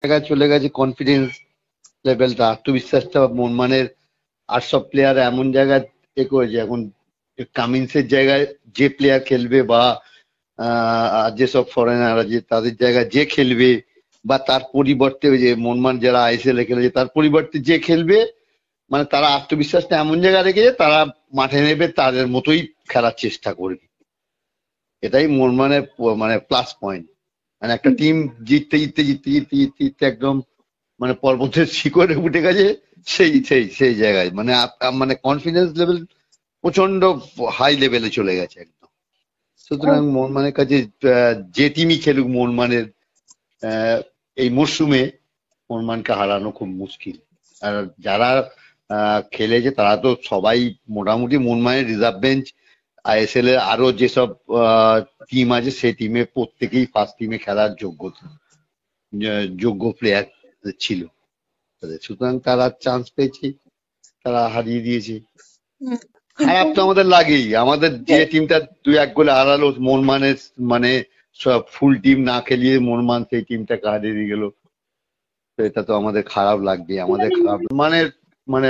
জায়গায় চলে গেছে, কনফিডেন্স লেভেলটা, আত্মবিশ্বাসটা মোহনবাগানের আর সব প্লেয়ার এমন জায়গায় করেছে এখন। কামিন্সের জায়গায় যে প্লেয়ার খেলবে বা যেসব ফরেনার আছে তাদের জায়গায় যে খেলবে, বা তার পরিবর্তে যে মোহনবাগান যারা আইএসএল এ খেলেছে তার পরিবর্তে যে খেলবে, মানে তারা আত্মবিশ্বাসটা এমন জায়গায় রেখেছে, তারা মাঠে নেবে তাদের মতোই খেলার চেষ্টা করবে। এটাই মোহনবাগানের মানে প্লাস পয়েন্ট। মানে একটা টিম জিততে জিততে জিততে জিততে জিততে জিততে একদম মানে পর্বতের শিখরে উঠে গেছে, সেই সেই সেই জায়গায় মানে মানে কনফিডেন্স লেভেল প্রচন্ড হাই লেভেলে চলে গেছে একদম। সুতরাং মোহনবাগানের কাছে যে টিমই খেলুক মোহনবাগানের এই মরশুমে মোহনবাগানকে হারানো খুব মুশকিল। আর যারা খেলেছে তারা তো সবাই মোটামুটি মোহনবাগানের রিজার্ভ বেঞ্চ, আইএসএল এর আরো যেসব টিম আছে সেই টিমে প্রত্যেকেই ফার্স্ট টিমে খেলার যোগ্য প্লেয়ার ছিল। সুতরাং তারা চান্স পেয়েছে, তারা হারিয়ে দিয়েছে। খারাপ তো আমাদের লাগেই, আমাদের যে টিমটা 2-1 গোলে হারালো মোহনবাগানের, মানে সব ফুল টিম না খেলিয়ে মোহনবাগান সেই টিমটাকে হারিয়ে দিয়ে গেল, তো এটা তো আমাদের খারাপ লাগবে। আমাদের খারাপ মানে মানে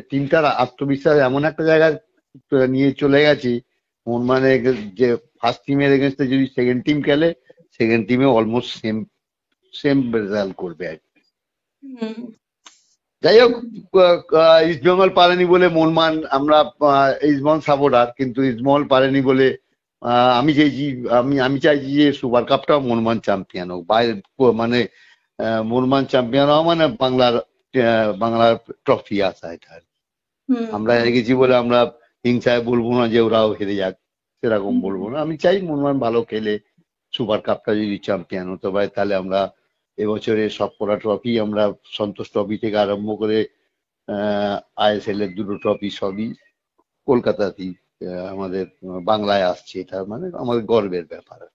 টিমটার আত্মবিশ্বাস এমন একটা জায়গায় নিয়ে চলে গেছে। মোহনবাগানের যে ফার্স্ট টিমের এগেনস্টে যদি সেকেন্ড টিম খেলে, সেকেন্ড টিমে অলমোস্ট সেম সেম রেজাল্ট করবে আর কি। যাই হোক, ইস্টবেঙ্গল পারেনি বলে মোহনবাগান, আমরা ইস্টবেঙ্গল সাপোর্টার, কিন্তু ইস্টবেঙ্গল পারেনি বলে আমি চাইছি, আমি চাইছি যে সুপার কাপটাও মোহনবাগান চ্যাম্পিয়ন হোক। বাইরে মানে মোহনবাগান চ্যাম্পিয়ন হওয়া মানে বাংলার ট্রফি আসা, এটা আমরা হেরে গেছি বলে আমরা হিংসায় বলবো না যে ওরাও হেরে যাক, সেরকম বলবো না। আমি চাই মোহনবাগান ভালো খেলে সুপার কাপটা যদি চ্যাম্পিয়ন হতে পারে, তাহলে আমরা এবছরে সবকটা ট্রফি, আমরা সন্তোষ ট্রফি থেকে আরম্ভ করে আইএসএল এর 2টো ট্রফি সবই কলকাতাতেই আমাদের বাংলায় আসছে, এটা মানে আমাদের গর্বের ব্যাপার।